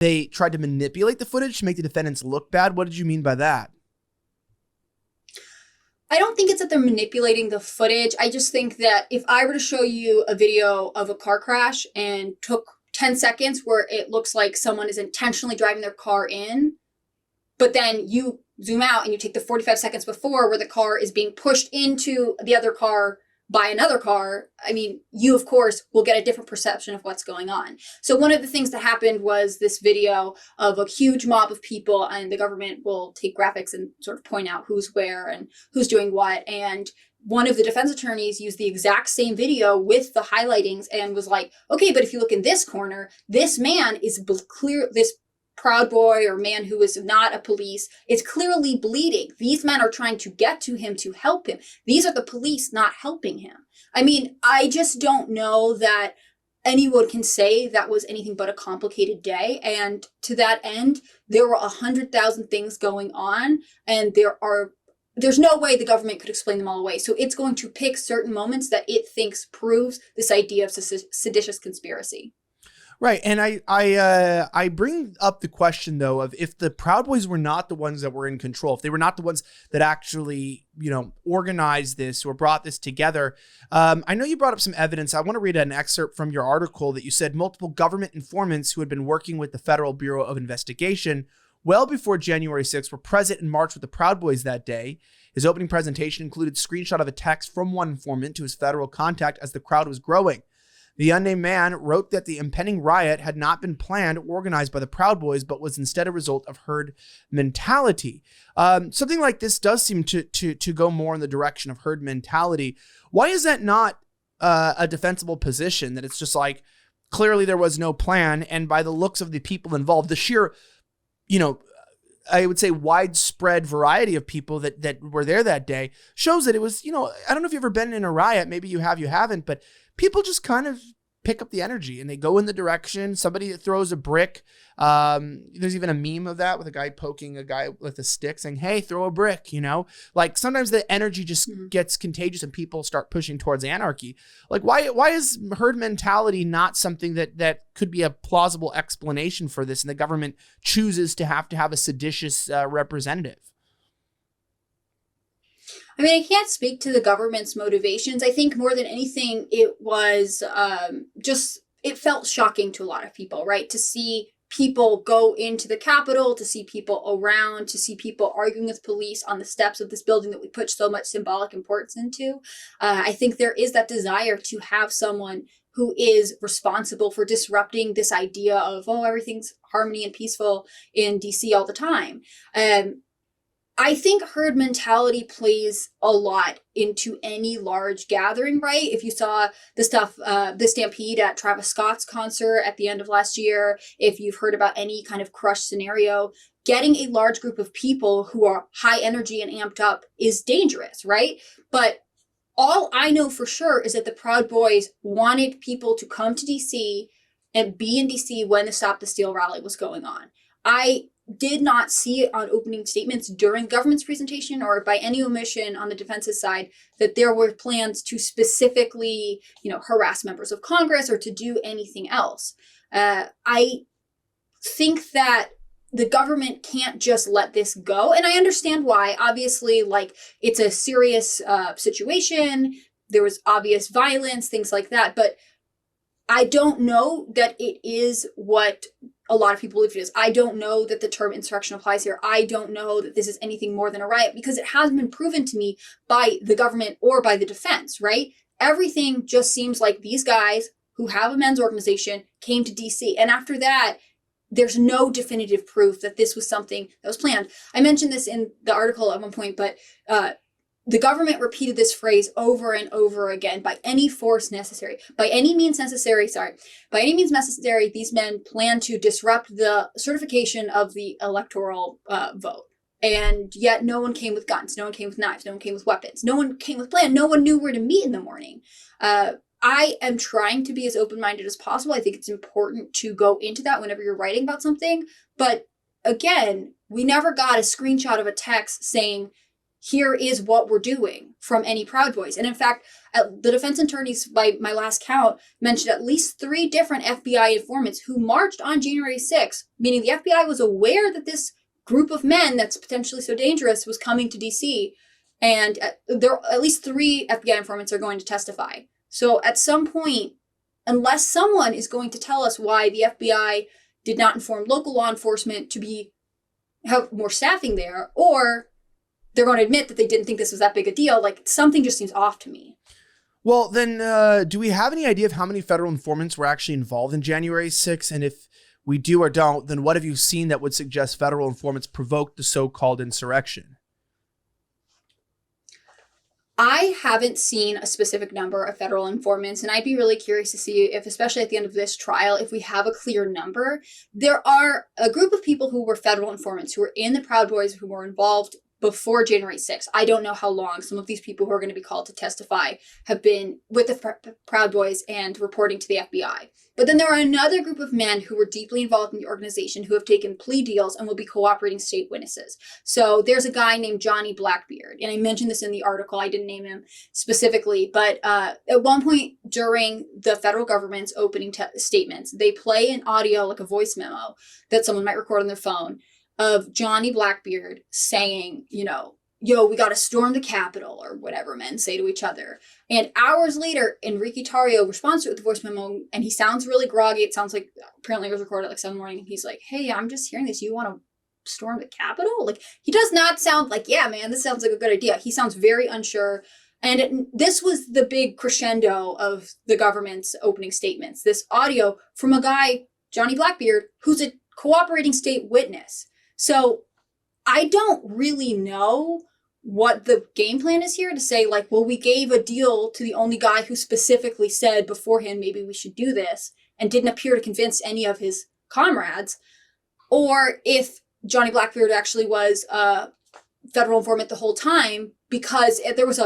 they tried to manipulate the footage to make the defendants look bad. What did you mean by that? I don't think it's that they're manipulating the footage. I just think that if I were to show you a video of a car crash and took 10 seconds where it looks like someone is intentionally driving their car in, but then you zoom out and you take the 45 seconds before where the car is being pushed into the other car by another car, I mean, you, of course, will get a different perception of what's going on. So one of the things that happened was this video of a huge mob of people, and the government will take graphics and sort of point out who's where and who's doing what. And one of the defense attorneys used the exact same video with the highlightings and was like, okay, but if you look in this corner, this man is clear, this Proud Boy or man who is not a police is clearly bleeding. These men are trying to get to him to help him. These are the police not helping him. I mean, I just don't know that anyone can say that was anything but a complicated day. And to that end, there were 100,000 things going on, and there's no way the government could explain them all away. So it's going to pick certain moments that it thinks proves this idea of seditious conspiracy. Right. And I bring up the question, though, of if the Proud Boys were not the ones that were in control, if they were not the ones that actually, organized this or brought this together. I know you brought up some evidence. I want to read an excerpt from your article that you said multiple government informants who had been working with the Federal Bureau of Investigation well before January 6th were present and marched with the Proud Boys that day. His opening presentation included a screenshot of a text from one informant to his federal contact as the crowd was growing. The unnamed man wrote that the impending riot had not been planned or organized by the Proud Boys, but was instead a result of herd mentality. Something like this does seem to go more in the direction of herd mentality. Why is that not a defensible position? That it's just like, clearly there was no plan, and by the looks of the people involved, the sheer, I would say widespread variety of people that were there that day shows that it was, I don't know if you've ever been in a riot. Maybe you have, you haven't, but people just kind of pick up the energy and they go in the direction. Somebody throws a brick. There's even a meme of that with a guy poking a guy with a stick saying, hey, throw a brick, like sometimes the energy just gets contagious and people start pushing towards anarchy. Like why is herd mentality not something that could be a plausible explanation for this? And the government chooses to have a seditious representative. I mean, I can't speak to the government's motivations. I think more than anything, it was it felt shocking to a lot of people, right? To see people go into the Capitol, to see people around, to see people arguing with police on the steps of this building that we put so much symbolic importance into. I think there is that desire to have someone who is responsible for disrupting this idea of, everything's harmony and peaceful in DC all the time. I think herd mentality plays a lot into any large gathering, right? If you saw the stampede at Travis Scott's concert at the end of last year, if you've heard about any kind of crush scenario, getting a large group of people who are high energy and amped up is dangerous, right? But all I know for sure is that the Proud Boys wanted people to come to DC and be in DC when the Stop the Steal rally was going on. I did not see it on opening statements during government's presentation or by any omission on the defense's side that there were plans to specifically, harass members of Congress or to do anything else. I think that the government can't just let this go. And I understand why. Obviously, it's a serious situation. There was obvious violence, things like that. But I don't know that it is what a lot of people believe it is. I don't know that the term insurrection applies here. I don't know that this is anything more than a riot because it hasn't been proven to me by the government or by the defense, right? Everything just seems like these guys who have a men's organization came to DC. And after that, there's no definitive proof that this was something that was planned. I mentioned this in the article at one point, but the government repeated this phrase over and over again, by any force necessary, by any means necessary, these men plan to disrupt the certification of the electoral vote. And yet no one came with guns, no one came with knives, no one came with weapons, no one came with plan, no one knew where to meet in the morning. I am trying to be as open-minded as possible. I think it's important to go into that whenever you're writing about something. But again, we never got a screenshot of a text saying, here is what we're doing from any Proud Boys. And in fact, the defense attorneys, by my last count, mentioned at least 3 different FBI informants who marched on January 6th, meaning the FBI was aware that this group of men that's potentially so dangerous was coming to DC. And there at least 3 FBI informants are going to testify. So at some point, unless someone is going to tell us why the FBI did not inform local law enforcement to have more staffing there, or they're going to admit that they didn't think this was that big a deal, like something just seems off to me. Well, then do we have any idea of how many federal informants were actually involved in January 6th? And if we do or don't, then what have you seen that would suggest federal informants provoked the so-called insurrection? I haven't seen a specific number of federal informants, and I'd be really curious to see if, especially at the end of this trial, if we have a clear number. There are a group of people who were federal informants who were in the Proud Boys who were involved before January 6th. I don't know how long some of these people who are going to be called to testify have been with the Proud Boys and reporting to the FBI. But then there are another group of men who were deeply involved in the organization who have taken plea deals and will be cooperating state witnesses. So there's a guy named Johnny Blackbeard, and I mentioned this in the article. I didn't name him specifically, but at one point during the federal government's opening statements, they play an audio, like a voice memo that someone might record on their phone, of Johnny Blackbeard saying, yo, we got to storm the Capitol, or whatever men say to each other. And hours later, Enrique Tarrio responds to it with the voice memo, and he sounds really groggy. It sounds like, apparently it was recorded at like 7 morning, and he's like, hey, I'm just hearing this. You want to storm the Capitol? Like, he does not sound like, yeah, man, this sounds like a good idea. He sounds very unsure. And this was the big crescendo of the government's opening statements. This audio from a guy, Johnny Blackbeard, who's a cooperating state witness. So I don't really know what the game plan is here to say, like, well, we gave a deal to the only guy who specifically said beforehand, maybe we should do this, and didn't appear to convince any of his comrades, or if Johnny Blackbeard actually was a federal informant the whole time, because there was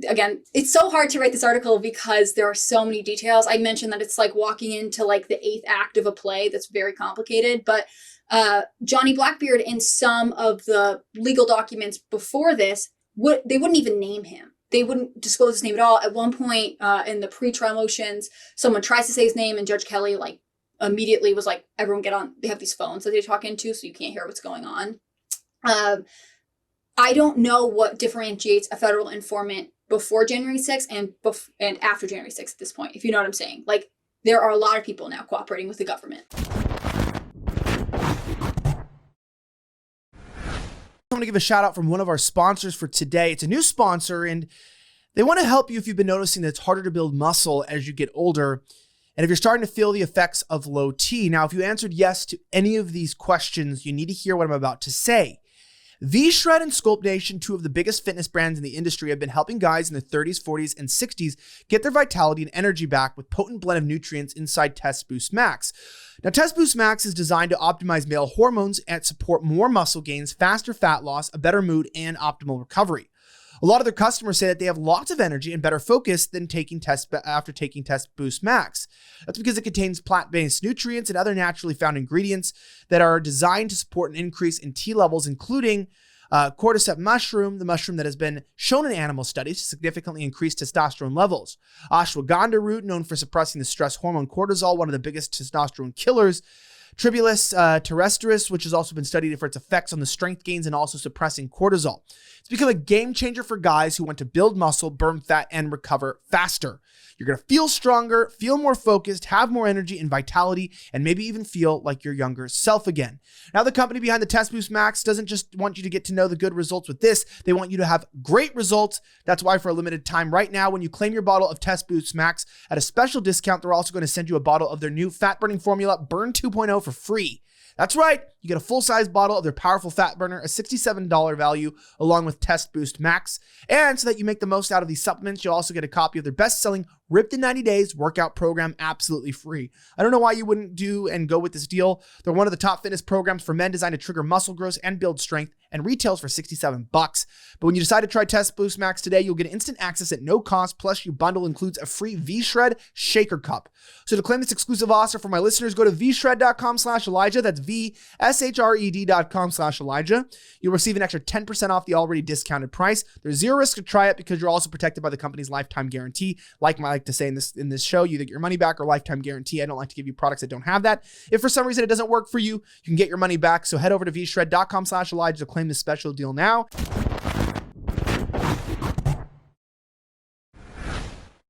again, it's so hard to write this article because there are so many details. I mentioned that it's like walking into like the 8th act of a play that's very complicated, but Johnny Blackbeard, in some of the legal documents before this, they wouldn't even name him. They wouldn't disclose his name at all. At one point in the pre-trial motions, someone tries to say his name, and Judge Kelly like immediately was like, everyone get on. They have these phones that they talk into, so you can't hear what's going on. I don't know what differentiates a federal informant before January 6th and after January 6th at this point, if you know what I'm saying. Like, there are a lot of people now cooperating with the government. I want to give a shout out from one of our sponsors for today. It's a new sponsor, and they want to help you if you've been noticing that it's harder to build muscle as you get older, and if you're starting to feel the effects of low T. Now, if you answered yes to any of these questions, you need to hear what I'm about to say. V-Shred and Sculpt Nation, 2 of the biggest fitness brands in the industry, have been helping guys in their 30s, 40s, and 60s get their vitality and energy back with potent blend of nutrients inside Test Boost Max. Now, Test Boost Max is designed to optimize male hormones and support more muscle gains, faster fat loss, a better mood, and optimal recovery. A lot of their customers say that they have lots of energy and better focus than after taking Test Boost Max. That's because it contains plant-based nutrients and other naturally found ingredients that are designed to support an increase in T levels, including cordyceps mushroom, the mushroom that has been shown in animal studies to significantly increase testosterone levels. Ashwagandha root, known for suppressing the stress hormone cortisol, one of the biggest testosterone killers. Tribulus terrestris, which has also been studied for its effects on the strength gains and also suppressing cortisol. It's become a game changer for guys who want to build muscle, burn fat, and recover faster. You're going to feel stronger, feel more focused, have more energy and vitality, and maybe even feel like your younger self again. Now, the company behind the Test Boost Max doesn't just want you to get to know the good results with this. They want you to have great results. That's why for a limited time right now, when you claim your bottle of Test Boost Max at a special discount, they're also going to send you a bottle of their new fat-burning formula, Burn 2.0, for free. That's right, you get a full-size bottle of their powerful fat burner, a $67 value, along with Test Boost Max. And so that you make the most out of these supplements, you'll also get a copy of their best-selling Ripped in 90 days workout program absolutely free. I don't know why you wouldn't do and go with this deal. They're one of the top fitness programs for men designed to trigger muscle growth and build strength, and retails for $67. But when you decide to try Test Boost Max today, you'll get instant access at no cost, plus your bundle includes a free V-Shred Shaker Cup. So to claim this exclusive offer for my listeners, go to vshred.com/Elijah. That's vshred.com/Elijah. You'll receive an extra 10% off the already discounted price. There's zero risk to try it because you're also protected by the company's lifetime guarantee. Like I like to say in this show, you get your money back or lifetime guarantee. I don't like to give you products that don't have that. If for some reason it doesn't work for you, you can get your money back. So head over to vshred.com/Elijah to claim this special deal now.